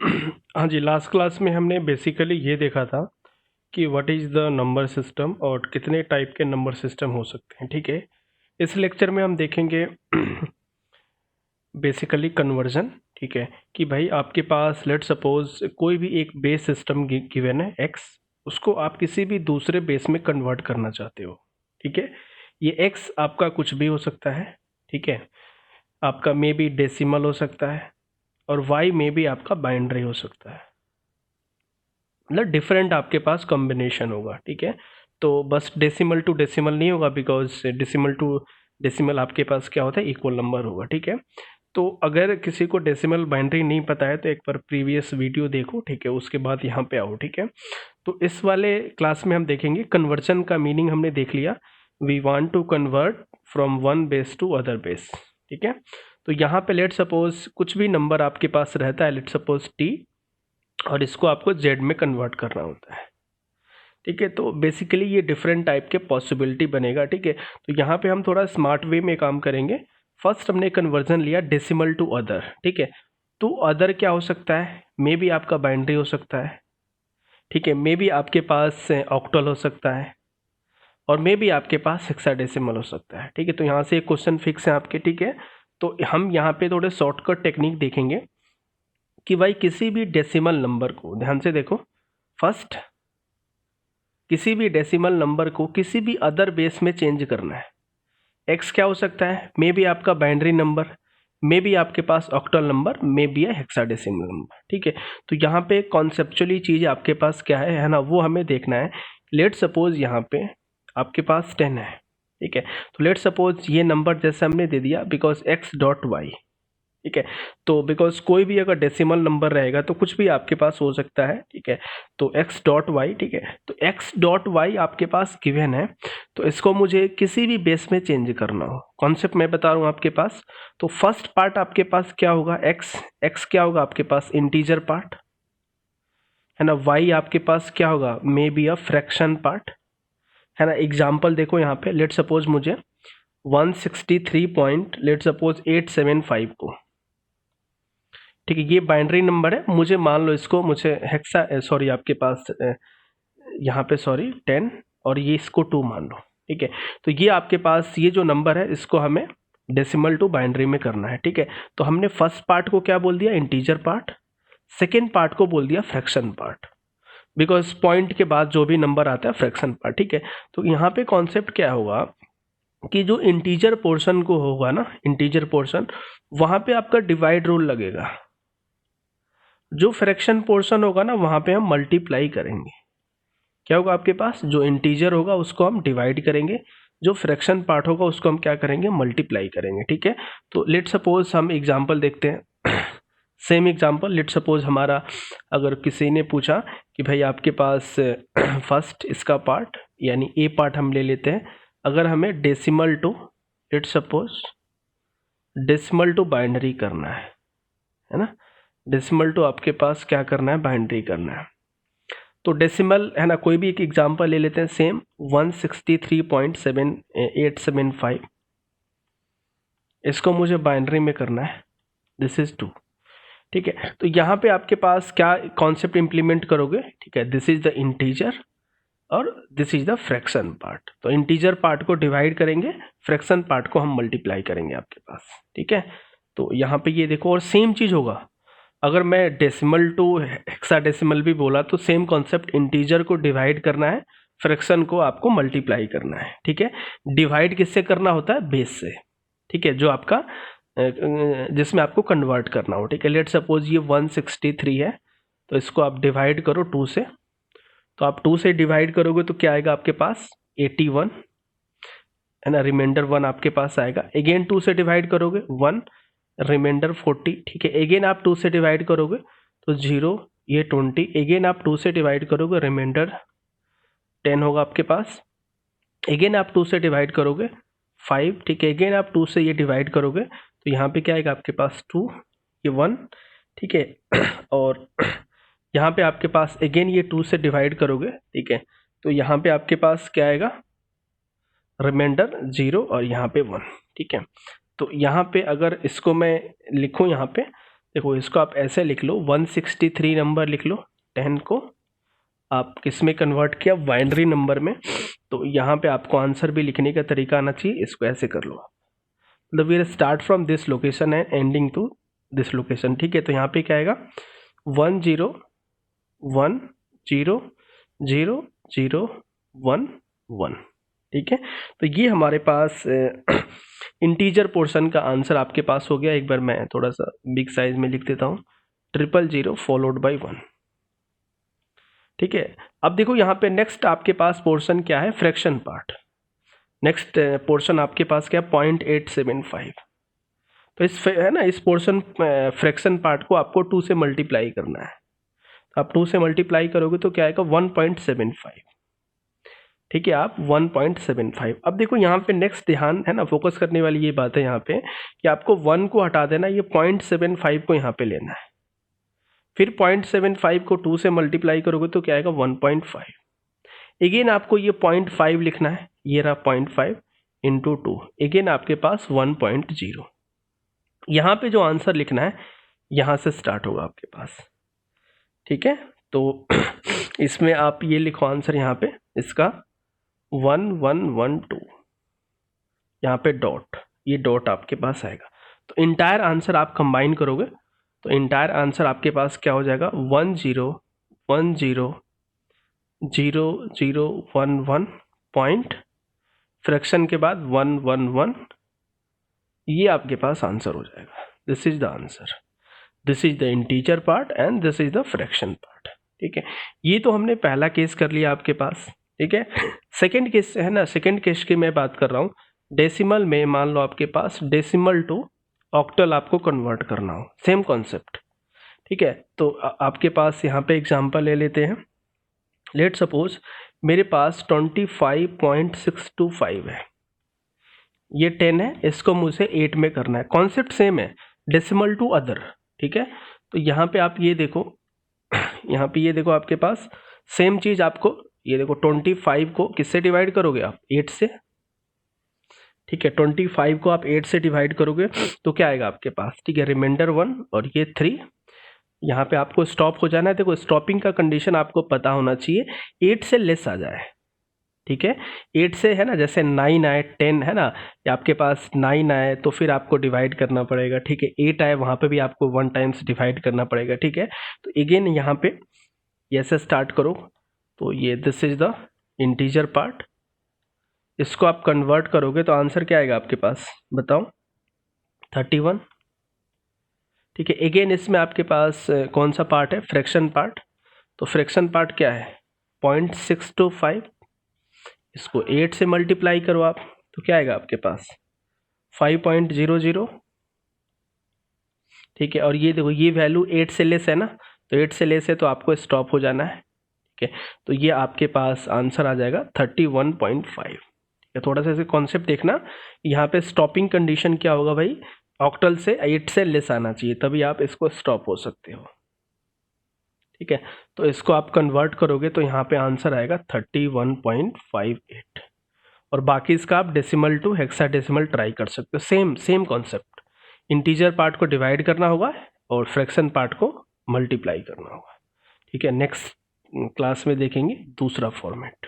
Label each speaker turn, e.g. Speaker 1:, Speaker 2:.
Speaker 1: हाँ जी, last class में हमने बेसिकली ये देखा था कि what is the number system और कितने टाइप के नंबर सिस्टम हो सकते हैं। ठीक है, इस लेक्चर में हम देखेंगे बेसिकली कन्वर्जन। ठीक है, कि भाई आपके पास लेट सपोज कोई भी एक बेस सिस्टम गिवन है एक्स, उसको आप किसी भी दूसरे बेस में कन्वर्ट करना चाहते हो। ठीक है, ये एक्स आपका कुछ भी हो सकता है। ठीक है, आपका मे बी डेसिमल हो सकता है और वाई में भी आपका बाइनरी हो सकता है। मतलब डिफरेंट आपके पास कॉम्बिनेशन होगा। ठीक है, तो बस डेसिमल टू डेसिमल नहीं होगा, बिकॉज डेसिमल टू डेसिमल आपके पास क्या होता है, इक्वल नंबर होगा। ठीक है, तो अगर किसी को डेसिमल बाइनरी नहीं पता है तो एक बार प्रीवियस वीडियो देखो। ठीक है, उसके बाद यहाँ पे आओ। ठीक है, तो इस वाले क्लास में हम देखेंगे कन्वर्जन का मीनिंग हमने देख लिया। We want to convert from one base to other base. ठीक है, तो यहाँ पे लेट सपोज कुछ भी नंबर आपके पास रहता है, लेट सपोज टी, और इसको आपको जेड में कन्वर्ट करना होता है। ठीक है, तो बेसिकली ये डिफरेंट टाइप के पॉसिबिलिटी बनेगा। ठीक है, तो यहाँ पे हम थोड़ा स्मार्ट वे में काम करेंगे। फर्स्ट हमने कन्वर्जन लिया डेसिमल टू अदर। ठीक है, तो अदर क्या हो सकता है, मे बी आपका बाइनरी हो सकता है। ठीक है, मे बी आपके पास ऑक्टल हो सकता है और मे बी आपके पास हेक्साडेसिमल हो सकता है। ठीक है, तो यहाँ से एक क्वेश्चन फिक्स है आपके। ठीक है, तो हम यहाँ पे थोड़े शॉर्टकट टेक्निक देखेंगे कि भाई किसी भी डेसिमल नंबर को, ध्यान से देखो, फर्स्ट किसी भी डेसिमल नंबर को किसी भी अदर बेस में चेंज करना है। एक्स क्या हो सकता है, मे बी आपका बाइनरी नंबर, मे बी आपके पास ऑक्टल नंबर, मे बी है हेक्साडेसिमल नंबर। ठीक है, तो यहाँ पे कॉन्सेप्चुअली चीज़ आपके पास क्या है ना, वो हमें देखना है। लेट सपोज यहाँ पे आपके पास 10 है। ठीक है, तो लेट सपोज ये नंबर जैसे हमने दे दिया बिकॉज एक्स डॉट वाई। ठीक है, तो बिकॉज कोई भी अगर डेसिमल नंबर रहेगा तो कुछ भी आपके पास हो सकता है। ठीक है, तो x डॉट वाई, ठीक है, तो x डॉट वाई आपके पास गिवन है, तो इसको मुझे किसी भी बेस में चेंज करना हो, कॉन्सेप्ट मैं बता रहा हूँ आपके पास। तो फर्स्ट पार्ट आपके पास क्या होगा, x क्या होगा आपके पास, इंटीजर पार्ट है ना। y आपके पास क्या होगा, may be a fraction part है ना। एग्जाम्पल देखो यहाँ पे, लेट सपोज मुझे 163 पॉइंट लेट सपोज 875 को, ठीक है, ये बाइनरी नंबर है, मुझे मान लो इसको, मुझे हेक्सा सॉरी आपके पास यहाँ पे सॉरी 10 और ये इसको 2 मान लो। ठीक है, तो ये आपके पास ये जो नंबर है इसको हमें डेसिमल टू बाइनरी में करना है। ठीक है, तो हमने फर्स्ट पार्ट को क्या बोल दिया, इंटीजर पार्ट, सेकेंड पार्ट को बोल दिया फ्रैक्शन पार्ट, बिकॉज पॉइंट के बाद जो भी नंबर आता है फ्रैक्शन पार्ट। ठीक है, तो यहाँ पे कॉन्सेप्ट क्या होगा कि जो इंटीजर पोर्शन को होगा ना, इंटीजर पोर्शन, वहां पे आपका डिवाइड रूल लगेगा। जो फ्रैक्शन पोर्शन होगा ना, वहां पे हम मल्टीप्लाई करेंगे। क्या होगा आपके पास, जो इंटीजर होगा उसको हम डिवाइड करेंगे, जो फ्रैक्शन पार्ट होगा उसको हम क्या करेंगे, मल्टीप्लाई करेंगे। ठीक है, तो लेट सपोज हम एग्जांपल देखते हैं सेम एग्जांपल, लेट सपोज हमारा, अगर किसी ने पूछा कि भाई आपके पास फर्स्ट इसका पार्ट यानी ए पार्ट हम ले लेते हैं, अगर हमें decimal to, let suppose decimal to binary करना है ना, डेसिमल टू आपके पास क्या करना है, बाइनरी करना है। तो डेसिमल है ना, कोई भी एक एग्जांपल ले लेते हैं, सेम 163.7875, इसको मुझे बाइनरी में करना है, दिस इज 2। ठीक है, तो यहाँ पे आपके पास क्या कॉन्सेप्ट इंप्लीमेंट करोगे, ठीक है, दिस इज द इंटीजर और this is the fraction part. तो इंटीजर पार्ट को डिवाइड करेंगे, फ्रैक्शन पार्ट को हम मल्टीप्लाई करेंगे आपके पास। ठीक है, तो यहाँ पे ये देखो, और सेम चीज होगा, अगर मैं डेसिमल टू हेक्साडेसिमल भी बोला तो सेम कॉन्सेप्ट, इंटीजर को डिवाइड करना है, फ्रैक्शन को आपको मल्टीप्लाई करना है। ठीक है, डिवाइड किससे करना होता है, बेस से। ठीक है, जो आपका जिसमें आपको कन्वर्ट करना हो। ठीक है, लेट सपोज ये 163 है, तो इसको आप डिवाइड करो 2 से, तो आप 2 से डिवाइड करोगे तो क्या आएगा आपके पास, 81 है ना, रिमाइंडर 1 आपके पास आएगा। अगेन 2 से डिवाइड करोगे 1, रिमाइंडर 40। ठीक है, अगेन आप 2 से डिवाइड करोगे तो 0, ये 20, अगेन आप 2 से डिवाइड करोगे, रिमाइंडर 10 होगा आपके पास। अगेन आप 2 से डिवाइड करोगे 5। ठीक है, अगेन आप 2 से ये डिवाइड करोगे तो यहाँ पे क्या आएगा आपके पास 2, ये 1। ठीक है, और यहाँ पे आपके पास अगेन ये 2 से डिवाइड करोगे। ठीक है, तो यहाँ पे आपके पास क्या आएगा, रिमाइंडर 0 और यहाँ पे 1। ठीक है, तो यहाँ पे अगर इसको मैं लिखूँ यहाँ पे, देखो इसको आप ऐसे लिख लो, 163 नंबर लिख लो, 10 को आप किस में कन्वर्ट किया, बाइनरी नंबर में। तो यहाँ पे आपको आंसर भी लिखने का तरीका आना चाहिए, इसको ऐसे कर लो, मतलब we start from this location and ending to this location, ठीक है। तो यहाँ पे क्या आएगा, 1 0 1 0 0 0 1 1, ठीक है। तो ये हमारे पास इंटीजर पोर्शन का आंसर आपके पास हो गया। एक बार मैं थोड़ा सा बिग साइज में लिख देता हूँ, 000 फॉलोड बाई 1, ठीक है। अब देखो यहाँ पे नेक्स्ट आपके पास पोर्शन क्या है, फ्रैक्शन पार्ट। नेक्स्ट पोर्शन आपके पास क्या है, 0.875। तो इस है ना, इस पोर्शन फ्रैक्शन पार्ट को आपको 2 से मल्टीप्लाई करना है। तो आप 2 से मल्टीप्लाई करोगे तो क्या आएगा, 1.75, ठीक है। आप 1.75। अब देखो यहाँ पे नेक्स्ट ध्यान है ना, फोकस करने वाली ये बात है यहाँ पे कि आपको 1 को हटा देना, ये 0.75 को यहाँ पे लेना है। फिर 0.75 को 2 से मल्टीप्लाई करोगे तो क्या आएगा, 1.5। अगेन आपको ये 0.5 लिखना है, ये रहा 0.5 इंटू 2, अगेन आपके पास 1.0। यहाँ पे जो आंसर लिखना है यहाँ से स्टार्ट होगा आपके पास, ठीक है। तो इसमें आप ये लिखो आंसर यहाँ पे इसका 1112, यहाँ पे डॉट, ये डॉट आपके पास आएगा। तो इंटायर आंसर आप कंबाइन करोगे तो इंटायर आंसर आपके पास क्या हो जाएगा, 10 10 0 0 1 1 पॉइंट फ्रैक्शन के बाद 1 1 1, ये आपके पास आंसर हो जाएगा। This is the answer, this is the integer part and this is the fraction part, ठीक है। ये तो हमने पहला केस कर लिया आपके पास, ठीक है। सेकंड केस है ना, सेकंड केस की मैं बात कर रहा हूँ। डेसिमल में मान लो आपके पास डेसिमल टू ऑक्टल आपको कन्वर्ट करना हो, सेम कॉन्सेप्ट, ठीक है। तो आपके पास यहाँ पे एग्जांपल ले लेते हैं। लेट सपोज मेरे पास 25.625 है, ये 10 है, इसको मुझे 8 में करना है। कॉन्सेप्ट सेम है, डेसिमल टू अदर, ठीक है। तो यहाँ पे आप ये देखो, यहाँ पे ये देखो आपके पास सेम चीज आपको, ये देखो 25 को किससे डिवाइड करोगे आप, 8 से, ठीक है। 25 को आप 8 से डिवाइड करोगे तो क्या आएगा आपके पास, ठीक है, रिमाइंडर 1 और ये 3। यहाँ पे आपको स्टॉप हो जाना है। देखो स्टॉपिंग का कंडीशन आपको पता होना चाहिए, 8 से लेस आ जाए, ठीक है। 8 से है ना, जैसे 9 आए, 10 है ना, या आपके पास 9 आए तो फिर आपको डिवाइड करना पड़ेगा, ठीक है। 8 आए वहाँ पे भी आपको 1 टाइम्स डिवाइड करना पड़ेगा, ठीक है। तो अगेन यहाँ पे ऐसे स्टार्ट करो, तो ये this is the integer part, इसको आप कन्वर्ट करोगे तो आंसर क्या आएगा आपके पास, बताओ, 31, ठीक है। अगेन इसमें आपके पास कौन सा पार्ट है, फ्रैक्शन पार्ट। तो फ्रैक्शन पार्ट क्या है, 0.625, इसको 8 से मल्टीप्लाई करो आप तो क्या आएगा आपके पास, 5.00, ठीक है। और ये देखो ये वैल्यू 8 से लेस है ना, तो 8 से लेस है तो आपको स्टॉप हो जाना है, ठीक है। तो ये आपके पास आंसर आ जाएगा 31.5। थोड़ा सा ऐसे कॉन्सेप्ट देखना, यहाँ पे स्टॉपिंग कंडीशन क्या होगा भाई, ऑक्टल से 8 से लेस आना चाहिए, तभी आप इसको स्टॉप हो सकते हो, ठीक है। तो इसको आप कन्वर्ट करोगे तो यहाँ पे आंसर आएगा 31.58, और बाकी इसका आप डेसिमल टू हेक्साडेसिमल ट्राई कर सकते हो। Same same concept, integer part को डिवाइड करना होगा और फ्रैक्शन पार्ट को मल्टीप्लाई करना होगा, ठीक है। नेक्स्ट क्लास में देखेंगे दूसरा फॉर्मेट।